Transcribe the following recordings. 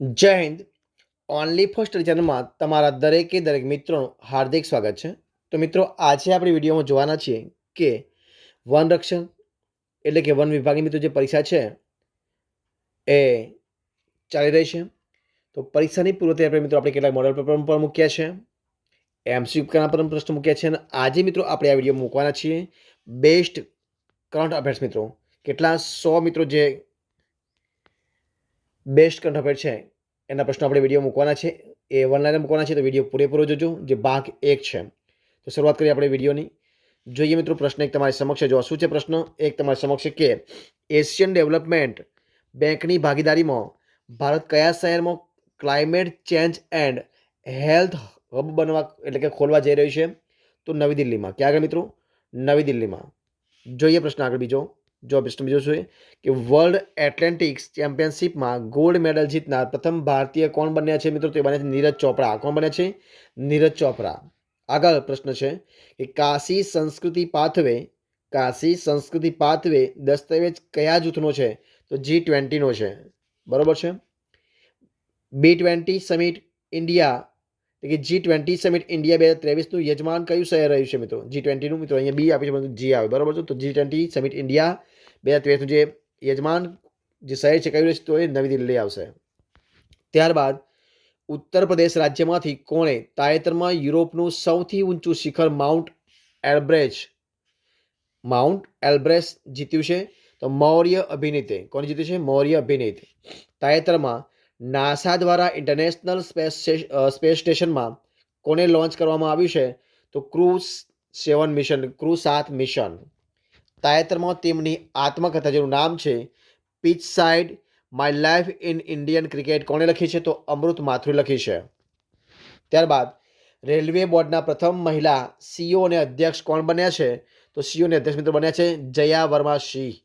જય Hind. Only for study ચેનલમાં તમારા દરેક મિત્રોનું હાર્દિક સ્વાગત છે. તો મિત્રો, આજે આપણે વિડીયોમાં જોવાના છીએ કે વન રક્ષણ એટલે કે વન વિભાગની મિત્રો જે પરીક્ષા છે એ ચાલી રહી છે. તો પરીક્ષાની પૂર્વ તૈયારી મિત્રો આપણે કેટલાક મોડલ પેપર પણ મૂક્યા છે, એમસીક્યુના પર પ્રશ્ન મૂક્યા છે, અને આજે મિત્રો આપણે આ વિડીયો મૂકવાના છીએ બેસ્ટ કરંટ અફેર્સ મિત્રો. કેટલા 100 મિત્રો જે બેસ્ટ કરંટ અફેર છે એના પ્રશ્નો આપણે વિડીયો મૂકવાના છે, એ વનલાઈનર મૂકવાના છે. તો વિડીયો પૂરેપૂરો જોજો, જે ભાગ 1 છે. તો શરૂઆત કરીએ આપણે વિડીયોની. જોઈએ મિત્રો, પ્રશ્ન એક તમારી સમક્ષ જો શું છે. પ્રશ્ન એક તમારી સમક્ષ કે એશિયન ડેવલપમેન્ટ બેંકની ભાગીદારીમાં ભારત કયા શહેરમાં climate change and health hub બનવા એટલે કે ખોલવા જઈ રહ્યું છે? તો નવી દિલ્હીમાં. ક્યાં આગળ મિત્રો? નવી દિલ્હીમાં. જોઈએ પ્રશ્ન આગળ બીજો. જો પ્રશ્ન બીજો છે કે વર્લ્ડ એથ્લેટિક્સ ચેમ્પિયનશિપમાં ગોલ્ડ મેડલ જીતનાર પ્રથમ ભારતીય કોણ બન્યા છે મિત્રો? તો એ બન્યા છે નીરજ ચોપડા. કોણ બન્યા છે? નીરજ ચોપડા. આગળ પ્રશ્ન છે કે કાશી સંસ્કૃતિ પાથવે દસ્તાવેજ કયા જૂથનો છે? તો G20નો છે. બરોબર છે. B20 સમિટ ઇન્ડિયા એટલે કે G20 સમિટ ઇન્ડિયા 2023નું યજમાન કયું શહેર રહ્યું છે મિત્રો? G20નું મિત્રો અહીંયા બી આપી છે, જી આવે. બરોબર છે. તો G20 સમિટ ઇન્ડિયા 2023નું જે યજમાન જે શહેર છે કયું રહેશે? તો એ નવી દિલ્હી આવશે. ત્યારબાદ ઉત્તર પ્રદેશ રાજ્યમાંથી કોણે તાજેતરમાં યુરોપનું સૌથી ઊંચું શિખર માઉન્ટ એલ્બ્રેસ જીત્યું છે? તો મૌર્ય અભિનીતે. કોણ જીત્યું છે? મૌર્ય અભિનીત. તાજેતરમાં નાસા દ્વારા ઇન્ટરનેશનલ સ્પેસ સ્ટેશનમાં કોને લોન્ચ કરવામાં આવ્યું છે? તો ક્રૂ 7 મિશન. તાજેતરમાં તેમની આત્મકથા જેનું નામ છે pitch side my life in Indian cricket કોણે લખી છે? તો અમૃત માથુરે લખી છે. ત્યારબાદ રેલવે બોર્ડના પ્રથમ મહિલા સીઈઓ અને અધ્યક્ષ કોણ બન્યા છે? તો સીઈઓ અને અધ્યક્ષ મિત્રો બન્યા છે જયા વર્મા સિંહ.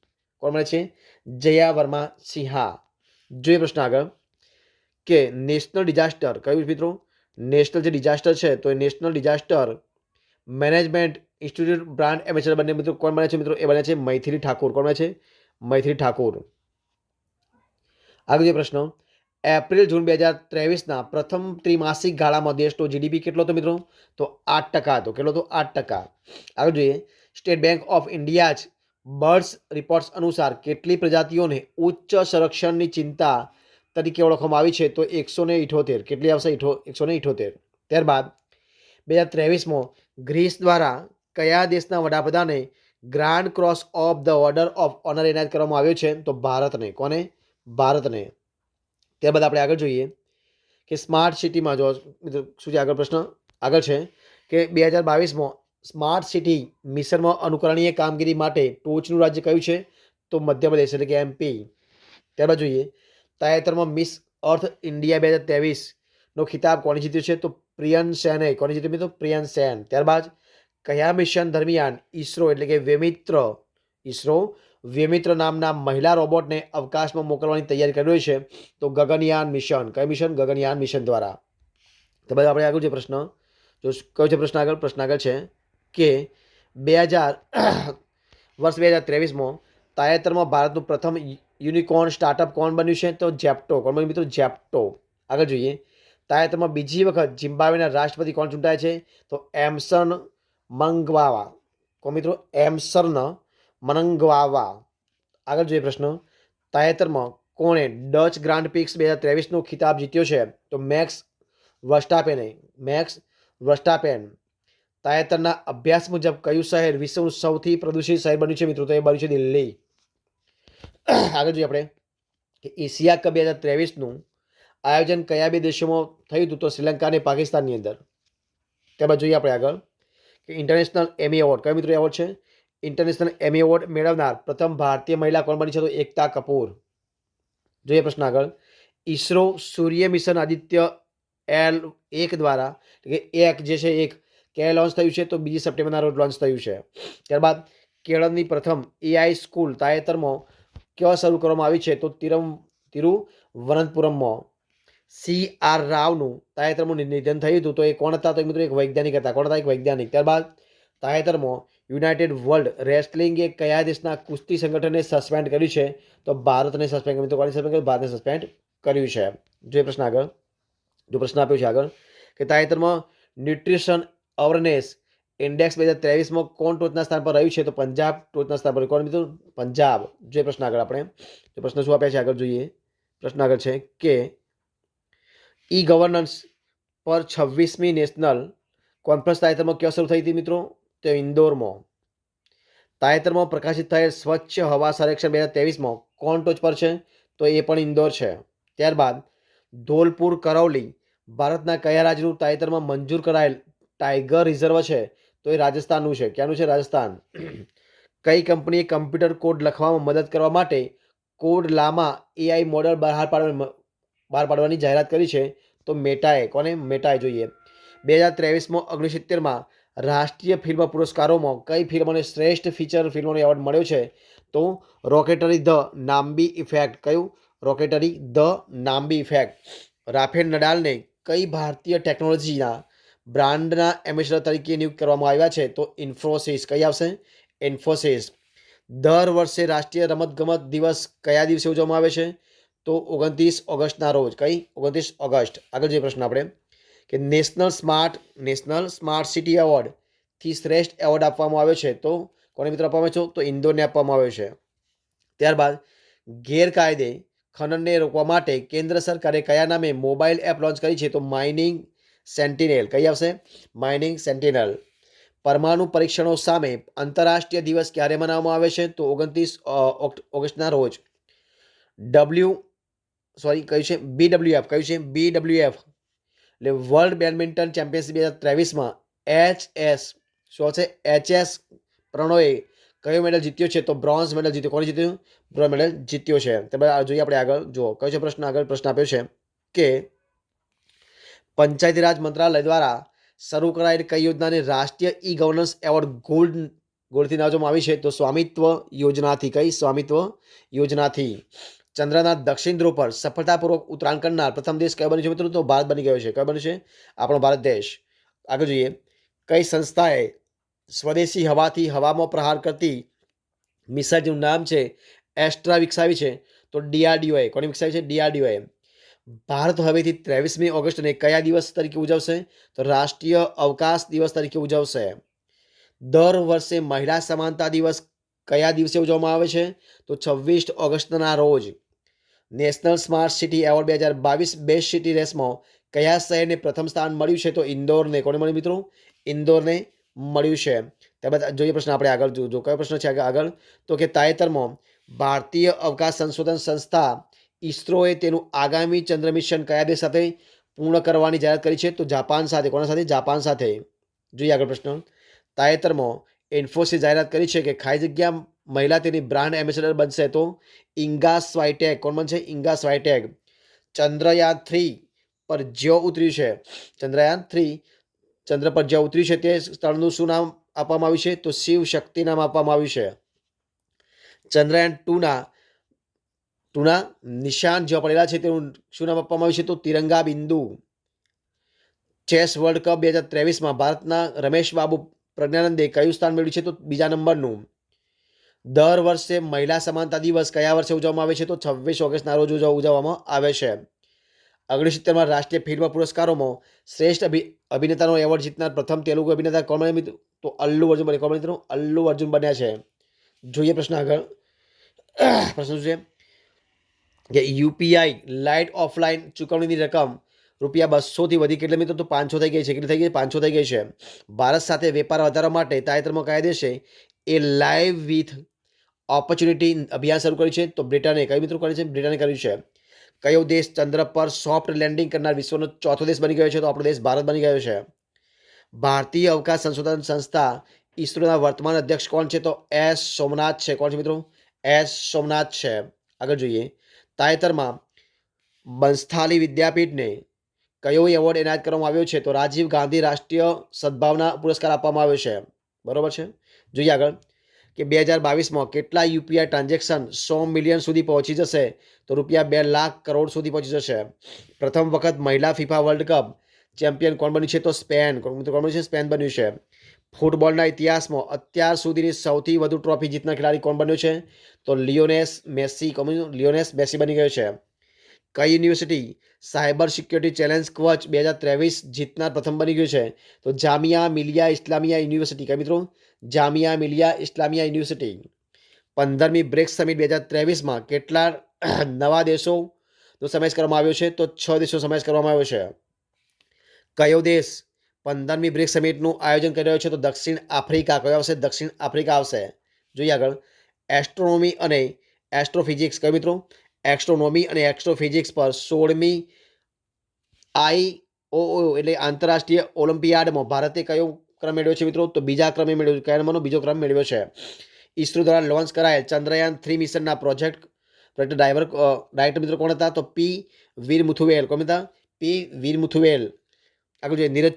કોણ બન્યા છે? જયા વર્મા સિંહા. જોઈએ પ્રશ્ન આગળ કે નેશનલ ડિઝાસ્ટર કયું મિત્રો? નેશનલ જે ડિઝાસ્ટર છે તો એ National Disaster Management Institute brand ambassador બંને મિત્રો કોણ બન્યા છે મિત્રો? એ બન્યા છે મૈથિલી ઠાકુર. કોણ બન્યા છે? મૈથિલી ઠાકુર. આગળ જે પ્રશ્ન એપ્રિલ જૂન 2023ના પ્રથમ ત્રિમાસિક ગાળામાં દેશનો જીડીપી કેટલો હતો મિત્રો? તો 8% હતો. કેટલો હતો? 8%. આગળ જોઈએ state bank of India birds reports અનુસાર કેટલી પ્રજાતિઓને ઉચ્ચ સંરક્ષણની ચિંતા તરીકે ઓળખવામાં આવી છે? તો 178. કેટલી આવશે? 178. ત્યારબાદ 2023માં ગ્રીસ દ્વારા કયા દેશના વડાપ્રધાને grand cross of the order of honour એનાયત કરવામાં આવ્યો છે? તો ભારતને. કોને? ભારતને. ત્યારબાદ આપણે આગળ જોઈએ કે સ્માર્ટ સિટીમાં જો મિત્રો શું છે આગળ પ્રશ્ન આગળ છે કે 2022માં સ્માર્ટ સિટી મિશનમાં અનુકરણીય કામગીરી માટે ટોચનું રાજ્ય કયું છે? તો મધ્યપ્રદેશ એટલે કે MP. ત્યારબાદ જોઈએ તાજેતરમાં મિસ અર્થ ઇન્ડિયા 2023નો ખિતાબ કોણે જીત્યો છે? તો પ્રિયન સેને. કોણે જીત્યો મિત્રો? પ્રિયન સેન. ત્યારબાદ કયા મિશન દરમિયાન ઈસરો એટલે કે વ્યમિત્ર નામના મહિલા રોબોટને અવકાશમાં મોકલવાની તૈયારી કરી રહી છે? તો ગગનયાન મિશન. કયું મિશન? ગગનયાન મિશન દ્વારા. તો બધા આપણે આગળ જે પ્રશ્ન જો કયો છે પ્રશ્ન આગળ છે કે 2023માં તાજેતરમાં ભારતનું પ્રથમ યુનિકોર્ન સ્ટાર્ટઅપ કોણ બન્યું છે? તો જેપ્ટો. કોણ બન્યું મિત્રો? જેપ્ટો. આગળ જોઈએ તાજેતરમાં બીજી વખત ઝિમ્બાબ્વેના રાષ્ટ્રપતિ કોણ ચૂંટાય છે? તો એમસન મનંગવાવા. કોણ મિત્રો? એમસન મનંગવાવા. આગળ જોઈએ પ્રશ્ન તાજેતરમાં કોણે ડચ ગ્રાન્ડ પ્રિક્સ 2023નો ખિતાબ જીત્યો છે? તો મેક્સ વર્સ્ટાપેન. તાજેતરના અભ્યાસ મુજબ કયું શહેર વિશ્વનું સૌથી પ્રદૂષિત શહેર બન્યું છે મિત્રો? તો એ બન્યું છે દિલ્હી. આગળ જોઈએ આપણે કે એશિયા કપ 2023નું આયોજન કયા બે દેશોમાં થયું હતું? તો શ્રીલંકા અને પાકિસ્તાનની અંદર. ત્યારબાદ જોઈએ આપણે આગળ કે ઇન્ટરનેશનલ એમી એવોર્ડ કયો મિત્રો એવોર્ડ છે? ઇન્ટરનેશનલ એમી એવોર્ડ મેળવનાર પ્રથમ ભારતીય મહિલા કોણ બની છે? તો એકતા કપૂર. જોઈએ પ્રશ્ન આગળ ઈસરો સૂર્ય મિશન આદિત્ય L1 દ્વારા એટલે કે એક જે છે એક ક્યારે લોન્ચ થયું છે? તો 2 સપ્ટેમ્બરના રોજ લોન્ચ થયું છે. ત્યારબાદ કેરળની પ્રથમ AI સ્કૂલ તાજેતરમાં ક્યાં શરૂ કરવામાં આવી છે? તો તિરુવનંતપુરમમાં. CR રાવનું તાજેતરમાં નિધન થયું હતું. તો એ કોણ હતા? તો મિત્રો એક વૈજ્ઞાનિક હતા. કોણ હતા? એક વૈજ્ઞાનિક. ત્યારબાદ તાજેતરમાં યુનાઇટેડ વર્લ્ડ રેસલિંગે કયા દેશના કુસ્તી સંગઠનને સસ્પેન્ડ કર્યું છે? તો ભારતને સસ્પેન્ડ કર્યું. તો કોને સસ્પેન્ડ કર્યું? ભારતને સસ્પેન્ડ કર્યું છે. જોઈએ પ્રશ્ન આગળ. જો પ્રશ્ન આપ્યો છે આગળ કે તાજેતરમાં ન્યુટ્રિશન અવેરનેસ ઇન્ડેક્સ 2023માં કોણ ટોચના સ્થાન પર રહ્યું છે? તો પંજાબ ટોચના સ્થાન પર. કોણ મિત્રો? પંજાબ. જોઈએ પ્રશ્ન આગળ આપણે. તો પ્રશ્ન શું આપ્યા છે આગળ જોઈએ. પ્રશ્ન આગળ છે કે ઈ ગવર્નન્સ પર 26મી નેશનલ કોન્ફરન્સ તાજેતરમાં ક્યાં શરૂ થઈ હતી મિત્રો? તો ઇન્દોરમાં. તાજેતરમાં પ્રકાશિત થયેલ સ્વચ્છ હવા સર્વેક્ષણ 2023માં કોણ ટોચ પર છે? તો એ પણ ઇન્દોર છે. ત્યારબાદ ધોલપુર કરૌલી ભારતના કયા રાજ્યનું તાજેતરમાં મંજૂર કરાયેલ ટાઈગર રિઝર્વ છે? તો એ રાજસ્થાનનું છે. ક્યાંનું છે? રાજસ્થાન. કઈ કંપનીએ કમ્પ્યુટર કોડ લખવામાં મદદ કરવા માટે કોડ લામા એઆઈ મોડલ બહાર પાડવાની જાહેરાત કરી છે? તો મેટાએ. કોને? મેટાએ. જોઈએ 2023માં 69માં રાષ્ટ્રીય ફિલ્મ પુરસ્કારોમાં કઈ ફિલ્મને શ્રેષ્ઠ ફીચર ફિલ્મનો એવોર્ડ મળ્યો છે? તો રોકેટરી ધ નામ્બી ઇફેક્ટ. કયું? Rocketry the Nambi effect. Rafael નડાલને કઈ ભારતીય ટેકનોલોજીના બ્રાન્ડના એમ્બેસેડર તરીકે નિયુક્ત કરવામાં આવ્યા છે? તો ઇન્ફોસિસ. કઈ આવશે? ઇન્ફોસિસ. દર વર્ષે રાષ્ટ્રીય રમતગમત દિવસ કયા દિવસે ઉજવવામાં આવે છે? તો 29 ઓગસ્ટના રોજ. કઈ? 29 ઓગસ્ટ. આગળ જે પ્રશ્ન આપણે કે નેશનલ સ્માર્ટ સિટી એવોર્ડથી શ્રેષ્ઠ એવોર્ડ આપવામાં આવ્યો છે? તો કોને મિત્રો આપવામાં આવ્યો છે? તો ઇન્દોરને આપવામાં આવ્યો છે. ત્યારબાદ ગેરકાયદે ખનનને રોકવા માટે કેન્દ્ર સરકારે કયા નામે મોબાઈલ એપ લોન્ચ કરી છે? તો માઇનિંગ સેન્ટિનેલ. કઈ આવશે? માઇનિંગ સેન્ટિનેલ. પરમાણુ પરીક્ષણો સામે આંતરરાષ્ટ્રીય દિવસ ક્યારે મનાવવામાં આવે છે? તો 29 ઓગસ્ટના રોજ. કયું છે? BWF. કયું છે? BWF એટલે વર્લ્ડ બેડમિન્ટન ચેમ્પિયનશિપ 2023માં HS પ્રણોએ કયો મેડલ જીત્યો છે? તો બ્રોન્ઝ મેડલ જીત્યો. કોણે જીત્યું? બ્રોન્ઝ મેડલ જીત્યો છે. ત્યારબાદ જોઈએ આપણે આગળ. જો કયો છે પ્રશ્ન આગળ? પ્રશ્ન આપ્યો છે કે પંચાયતી રાજ મંત્રાલય દ્વારા શરૂ કરાયેલી કઈ યોજનાને રાષ્ટ્રીય ઈ ગવર્નન્સ એવોર્ડ ગોલ્ડથી નામવામાં આવી છે? તો સ્વામિત્વ યોજનાથી. કઈ? સ્વામિત્વ યોજનાથી. ચંદ્રના દક્ષિણ ધ્રુવ પર સફળતાપૂર્વક ઉતરાણ કરનાર પ્રથમ દેશ કયો બન્યો છે મિત્રો? તો ભારત બની ગયો છે. કયો બન્યો છે? આપણો ભારત દેશ. આગળ જોઈએ કઈ સંસ્થાએ સ્વદેશી હવાથી હવામાં પ્રહાર કરતી મિસાઇલ જેનું નામ છે એસ્ટ્રા વિકસાવી છે? તો DRDOએ. કોને વિકસાવી છે? DRDOએ. ભારત હવેથી 23મી ઓગસ્ટને કયા દિવસ તરીકે ઉજવશે? તો રાષ્ટ્રીય અવકાશ દિવસ તરીકે ઉજવશે. દર વર્ષે મહિલા સમાનતા દિવસ કયા દિવસે ઉજવવામાં આવે છે? તો 26 ઓગસ્ટના રોજ. National smart city award 2022 best city રેસમાં કયા શહેરને પ્રથમ સ્થાન મળ્યું છે? તો ઇન્દોરને. કોને મળ્યું મિત્રો? ઇન્દોરને મળ્યું છે. ત્યારબાદ જોઈએ પ્રશ્ન આપણે આગળ. જો કયો પ્રશ્ન છે આગળ? તો કે તાજેતરમાં ભારતીય અવકાશ સંશોધન સંસ્થા ઇસરોએ તેનું આગામી ચંદ્ર મિશન કયા દેશ સાથે પૂર્ણ કરવાની જાહેરાત કરી છે? તો જાપાન સાથે. કોના સાથે? જાપાન સાથે. જોઈએ આગળ પ્રશ્ન. તાજેતરમાં ઇન્ફોસિસ જાહેરાત કરી છે કે ખાઈ જગ્યા મહિલા તેની બ્રાન્ડ એમ્બેસેડર બનશે? તો ઇંગા સ્વાઇટેક. કોણ બનશે? ઇંગા સ્વાઇટેક. ચંદ્રયાન 3 પર જ્યો ઉતર્યું છે. ચંદ્રયાન 3 ચંદ્ર પર જ્યાં ઉતર્યું છે તે સ્થળનું શું નામ આપવામાં આવ્યું છે? તો શિવ શક્તિ નામ આપવામાં આવ્યું છે. ચંદ્રયાન 2ના નિશાન જ્યાં પડેલા છે તેનું શું નામ આપવામાં આવ્યું છે? તો તિરંગા બિંદુ. ચેસ વર્લ્ડ કપ 2023માં ભારતના રમેશ બાબુ પ્રજ્ઞાનંદે કયું સ્થાન મેળવ્યું છે? તો બીજા નંબરનું. દર વર્ષે મહિલા સમાનતા દિવસ કયા વર્ષે ઉજવવામાં આવે છે? તો 26 ઓગસ્ટના રોજ ઉજવવામાં આવે છે. 69માં રાષ્ટ્રીય ફિલ્મ પુરસ્કારોમાં શ્રેષ્ઠ અભિનેતાનો એવોર્ડ જીતનાર પ્રથમ તેલુગુ અભિનેતા કોણ બન્યા મિત્રો? તો અલ્લુ અર્જુન બન્યા. કોણ મિત્રો? અલ્લુ અર્જુન બન્યા છે. જોઈએ પ્રશ્ન આગળ. પ્રશ્ન શું છે કે યુપીઆઈ લાઇટ ઓફલાઈન ચૂકવણીની રકમ ₹200થી વધી કેટલી મિત્રો? તો 500 થઈ ગઈ છે. કેટલી થઈ ગઈ? 500 થઈ ગઈ છે. ભારત સાથે વેપાર વધારવા માટે તાજેતરમાં કયા દેશે એ લાઈવ વિથ ઓપોર્ચ્યુનિટી અભિયાન શરૂ કર્યું છે? તો બ્રિટને. કઈ મિત્રો કર્યું છે? બ્રિટને કર્યું છે. કયો દેશ ચંદ્ર પર સોફ્ટ લેન્ડિંગ કરનાર વિશ્વનો ચોથો દેશ બની ગયો છે? તો આપણો દેશ ભારત બની ગયો છે. ભારતીય અવકાશ સંશોધન સંસ્થા ઇસરોના વર્તમાન અધ્યક્ષ કોણ છે? તો S સોમનાથ છે. કોણ છે મિત્રો? S સોમનાથ છે. આગળ જોઈએ. તાજેતરમાં બંસ્થાલી વિદ્યાપીઠને કયો એવોર્ડ એનાયત કરવામાં આવ્યો છે? તો રાજીવ ગાંધી રાષ્ટ્રીય સદભાવના પુરસ્કાર આપવામાં આવ્યો છે. બરોબર છે. જોઈએ આગળ કે 2022માં કેટલા યુપીઆઈ ટ્રાન્ઝેક્શન 100 મિલિયન સુધી પહોંચી જશે? તો ₹2 લાખ કરોડ સુધી પહોંચી જશે. પ્રથમ વખત મહિલા ફિફા વર્લ્ડ કપ ચેમ્પિયન કોણ બન્યું છે? તો સ્પેન. કોણ બન્યું છે? સ્પેન બન્યું છે. ફૂટબોલના ઇતિહાસમાં અત્યાર સુધીની સૌથી વધુ ટ્રોફી જીતનાર ખેલાડી કોણ બન્યો છે? તો લિયોનેસ મેસી બની ગયો છે. કઈ યુનિવર્સિટી સાયબર સિક્યોરિટી ચેલેન્જ કવચ 2023 જીતનાર પ્રથમ બની ગયું છે? તો જામિયા મિલિયા ઇસ્લામિયા યુનિવર્સિટી. કઈ મિત્રો? જામિયા મિલિયા ઇસ્લામિયા યુનિવર્સિટી. 15મી બ્રિક્સ સમિટ 2023માં કેટલા નવા દેશોનો સમાવેશ કરવામાં આવ્યો છે? તો 6 દેશો સમાવેશ કરવામાં આવ્યો છે. કયો દેશ 15મી બ્રિક્સ સમિટનું આયોજન કરી રહ્યો છે? તો દક્ષિણ આફ્રિકા. કયો આવશે? દક્ષિણ આફ્રિકા આવશે. જોઈએ આગળ. એસ્ટ્રોનોમી અને એસ્ટ્રોફિઝિક્સ. કયો મિત્રો? એસ્ટ્રોનોમી અને એસ્ટ્રોફિઝિક્સ પર 16મી IOO એટલે આંતરરાષ્ટ્રીય ઓલિમ્પિયાડમાં ભારતે કયો ક્રમ મેળવ્યો છે મિત્રો? તો બીજા ક્રમે મેળવ્યો. કયા નંબરનો? બીજો ક્રમ મેળવ્યો છે. ઇસરો દ્વારા લોન્ચ કરાયેલ ચંદ્રયાન 3 મિશનના પ્રોજેક્ટ ડાયરેક્ટર મિત્રો કોણ હતા? તો પી વીર મુથુવેલ. કોણ હતા? પી વીર મુથુવેલ. આગળ જોઈએ. નીરજ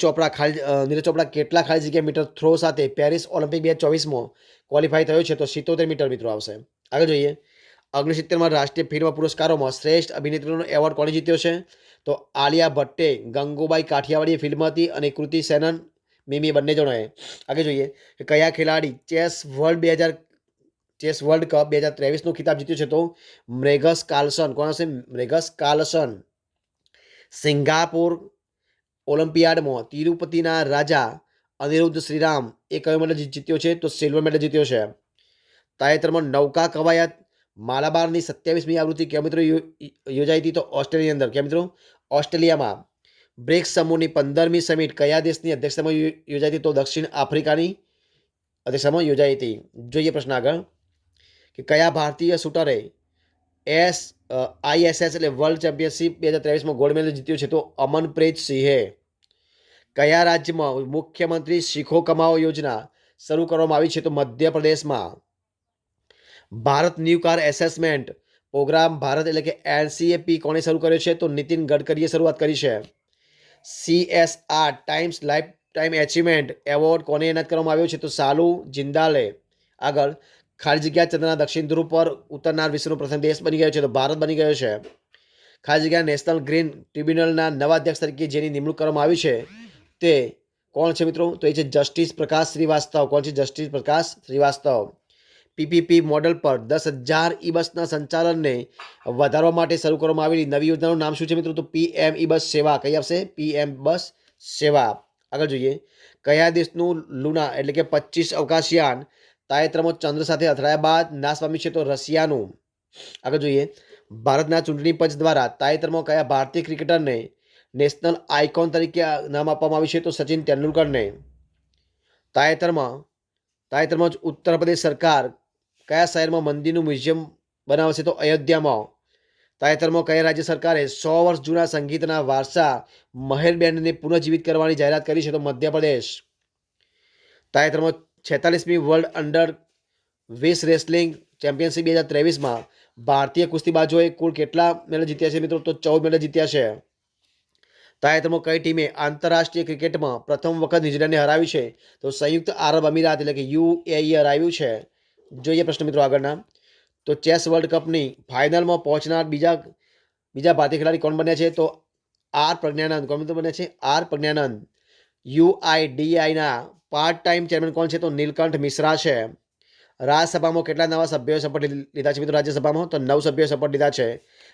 ચોપડા કેટલા ખાલી જગ્યા મીટર થ્રો સાથે પેરિસ ઓલિમ્પિક 2024માં ક્વોલિફાય થયો છે? તો 77 મીટર મિત્રો આવશે. આગળ જોઈએ. 69માં રાષ્ટ્રીય ફિલ્મ પુરસ્કારોમાં શ્રેષ્ઠ અભિનેત્રીનો એવોર્ડ કોણે જીત્યો છે? તો આલિયા ભટ્ટે. ગંગુબાઈ કાઠિયાવાડી ફિલ્મ હતી અને કૃતિ સેનન મિમી બંને જણોએ. આગળ જોઈએ કે કયા ખેલાડી ચેસ વર્લ્ડ કપ 2023નો ખિતાબ જીત્યો છે? તો મેગ્નસ કાર્લસન. કોણ હશે? મેગ્નસ કાર્લસન. સિંગાપોર ઓલિમ્પિયાડમાં તિરુપતિના રાજા અનિરુદ્ધ શ્રીરામ એ કયો મેડલ જીત્યો છે? તો સિલ્વર મેડલ જીત્યો છે. તાજેતરમાં નૌકા કવાયત માલાબારની 27મી આવૃત્તિ કયા મિત્રો યોજાઈ હતી? તો ઓસ્ટ્રેલિયાની અંદર. કયા મિત્રો? ઓસ્ટ્રેલિયામાં. બ્રિક્સ સમૂહની 15મી સમિટ કયા દેશની અધ્યક્ષતામાં યોજાઈ હતી? તો દક્ષિણ આફ્રિકાની અધ્યક્ષતામાં યોજાઈ હતી. જોઈએ પ્રશ્ન આગળ કે કયા ભારતીય શૂટરે ISS એટલે વર્લ્ડ ચેમ્પિયનશિપ 2023માં ગોલ્ડ મેડલ જીત્યો છે? તો અમનપ્રીત સિંહે. કયા રાજ્યમાં મુખ્યમંત્રી શીખો કમાઓ યોજના શરૂ કરવામાં આવી છે? તો મધ્યપ્રદેશમાં. Bharat new car assessment programme Bharat એટલે કે NCAP કોણે શરૂ કર્યો છે? તો નીતિન ગડકરીએ શરૂઆત કરી છે. CSR times life time achievement award કોને એનાયત કરવામાં આવ્યો છે? તો સાલુ જિંદાલે. આગળ. ખાલી જગ્યા ચંદ્રના દક્ષિણ ધ્રુવ પર ઉતરનાર વિશ્વનો પ્રથમ દેશ બની ગયો છે? તો ભારત બની ગયો છે. ખાલી જગ્યા નેશનલ ગ્રીન ટ્રિબ્યુનલના નવા અધ્યક્ષ તરીકે જેની નિમણૂક કરવામાં આવી છે તે કોણ છે મિત્રો? તો એ છે જસ્ટિસ પ્રકાશ શ્રીવાસ્તવ. કોણ છે? જસ્ટિસ પ્રકાશ શ્રીવાસ્તવ. PPP મોડલ પર 10,000 ઈ બસના સંચાલનને વધારવા માટે શરૂ કરવામાં આવેલી નવી યોજનાનું નામ શું છે મિત્રો? તો PM ઈ બસ સેવા. કઈ આવશે? PM બસ સેવા. આગળ જોઈએ. કયા દેશનું લુના એટલે કે 25 અવકાશયાન તાજેતરમાં ચંદ્ર સાથે અથડાયા બાદ નાશ પામ્યું છે? તો રશિયાનું. આગળ જોઈએ. ભારતના ચૂંટણી પંચ દ્વારા તાજેતરમાં કયા ભારતીય ક્રિકેટરને નેશનલ આઇકોન તરીકે નામ આપવામાં આવ્યું છે? તો સચિન તેંડુલકરને. તાજેતરમાં જ ઉત્તર પ્રદેશ સરકાર કયા શહેરમાં મંદિરનું મ્યુઝિયમ બનાવશે? તો અયોધ્યામાં. તાજેતરમાં કયા રાજ્ય સરકારે 100 વર્ષ જૂના સંગીતના વારસા મહેર બેન્ડને પુનઃજીવિત કરવાની જાહેરાત કરી છે? તો મધ્યપ્રદેશ. તાજેતરમાં 46મી વર્લ્ડ અંડર 20 રેસલિંગ ચેમ્પિયનશિપ 2023માં ભારતીય કુસ્તીબાજોએ કુલ કેટલા મેડલ જીત્યા છે મિત્રો? તો 14 મેડલ જીત્યા છે. તાજેતરમાં કઈ ટીમે આંતરરાષ્ટ્રીય ક્રિકેટમાં પ્રથમ વખત ન્યુઝીલેન્ડને હરાવી છે? તો સંયુક્ત આરબ અમીરાત એટલે કે UAE હરાવ્યું છે. જોઈએ પ્રશ્ન મિત્રો આગળના. તો ચેસ વર્લ્ડ કપની ફાઇનલમાં પહોંચનાર બીજા ભારતીય ખેલાડી કોણ બન્યા છે? તો R પ્રજ્ઞાનંદ. કોણ મિત્રો બન્યા છે? R Pragnanandhaa. UIDAIના part time chairman કોણ છે? તો નીલકંઠ મિશ્રા છે. રાજ્યસભામાં કેટલા નવા સભ્યોએ શપથ લીધા છે મિત્રો? રાજ્યસભામાં તો 9 સભ્યોએ શપથ લીધા છે.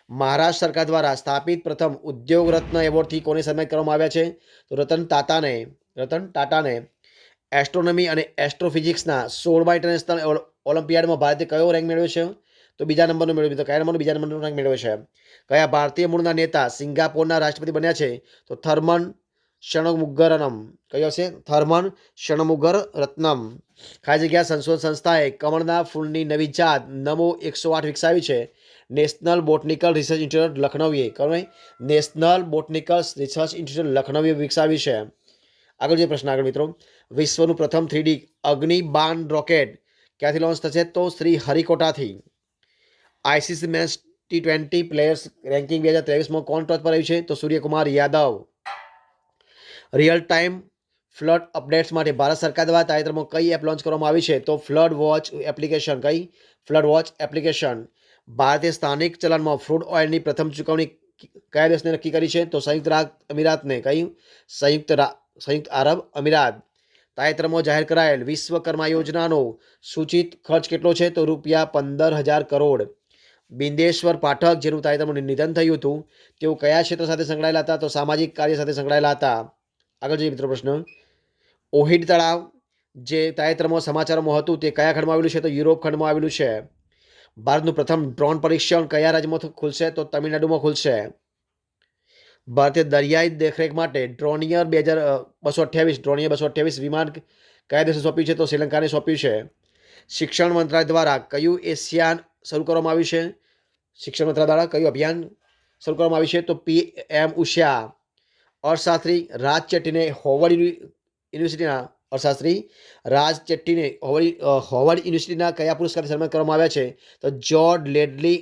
મહારાષ્ટ્ર સરકાર દ્વારા સ્થાપિત પ્રથમ ઉદ્યોગ રત્ન એવોર્ડથી કોને સન્માનિત કરવામાં આવ્યા છે? તો રતન ટાટાને. એસ્ટ્રોનોમી અને એસ્ટ્રોફિઝિક્સના 16મા ઇન્ટરનેશનલ ઓલિમ્પિયાડમાં ભારતે કયો રેન્ક મેળવ્યો છે? તો બીજા નંબરનો મેળવ્યો. તો કયા નંબરનો? બીજા નંબરનો રેન્ક મેળવ્યો છે. કયા ભારતીય મૂળના નેતા સિંગાપોરના રાષ્ટ્રપતિ બન્યા છે? તો થર્મન ષણમુગરનમ. કયો છે? થર્મન ષણમુગરત્નમ. ખાલી જગ્યા સંશોધન સંસ્થાએ કમળના ફૂલની નવી જાત નમો 108 વિકસાવી છે. નેશનલ બોટનિકલ રિસર્ચ ઇન્સ્ટિટ્યૂટ લખનૌએ. નેશનલ બોટનિકલ રિસર્ચ ઇન્સ્ટિટ્યૂટ લખનૌએ વિકસાવી છે. આગળ જે પ્રશ્ન આગળ મિત્રો. વિશ્વનું પ્રથમ 3D અગ્નિબાણ રોકેટ ક્યાંથી લોન્ચ થશે? તો શ્રી હરિકોટાથી. ICC men's T20 players ranking 2023માં કોણ ટોચ પર આવ્યું છે? તો Suryakumar Yadav. Real time flood updates માટે ભારત સરકાર દ્વારા તાજેતરમાં કઈ એપ લોન્ચ કરવામાં આવી છે? તો ફ્લડ વોચ એપ્લિકેશન. કઈ? Flood watch application. ભારતે સ્થાનિક ચલણમાં ફ્રૂડ ઓઇલની પ્રથમ ચૂકવણી કયા દેશને નક્કી કરી છે? તો સંયુક્ત અમીરાતને. કઈ? સંયુક્ત આરબ અમીરાત. તાજેતરમાં જાહેર કરાયેલ વિશ્વકર્મા યોજનાનો સૂચિત ખર્ચ કેટલો છે? તો ₹15,000 કરોડ. બિંદેશ્વર પાઠક, જેનું તાજેતરમાં નિધન થયું હતું, તેઓ કયા ક્ષેત્ર સાથે સંકળાયેલા હતા? તો સામાજિક કાર્ય સાથે સંકળાયેલા હતા. આગળ જોઈએ મિત્રો પ્રશ્ન. ઓહિડ તળાવ, જે તાજેતરમાં સમાચારોમાં હતું, તે કયા ખંડમાં આવેલું છે? તો યુરોપ ખંડમાં આવેલું છે. ભારતનું પ્રથમ ડ્રોન પરીક્ષણ કયા રાજ્યમાં ખુલશે? તો તમિલનાડુમાં ખુલશે. ભારતીય દરિયાઈ દેખરેખ માટે ડ્રોનિયર 228 વિમાન કયા દેશે સોંપ્યું છે? તો શ્રીલંકાને સોંપ્યું છે. શિક્ષણ મંત્રાલય દ્વારા કયું એશિયાન શરૂ કરવામાં આવ્યું છે? શિક્ષણ મંત્રાલય દ્વારા કયું અભિયાન શરૂ કરવામાં આવ્યું છે? તો PM ઉષા. અર્થશાસ્ત્રી રાજ ચેટ્ટીને હોવર્ડ યુનિવર્સિટીના કયા પુરસ્કારથી સન્માન કરવામાં આવ્યા છે? તો જોર્જ લેડલી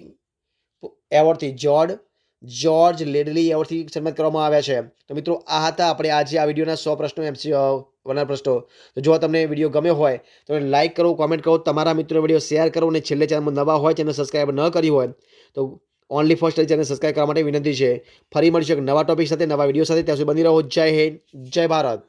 એવોર્ડથી સન્માનિત કરવામાં આવ્યા છે. તો મિત્રો આ હતા આપણે આજે આ વિડીયોના 100 પ્રશ્નો વરના પ્રશ્નો. તો જો તમને વિડીયો ગમ્યો હોય તો લાઇક કરો, કોમેન્ટ કરો, તમારા મિત્રો વિડીયો શેર કરો અને છેલ્લે ચેનલમાં નવા હોય ચેનલ સબસ્ક્રાઈબ ન કરી હોય તો ઓનલી ફર્સ્ટ ચેનલ સબસ્ક્રાઈબ કરવા માટે વિનંતી છે. ફરી મળીશું એક નવા ટોપિક સાથે, નવા વિડીયો સાથે. ત્યાં સુધી બની રહો. જય હિન્દ, જય ભારત.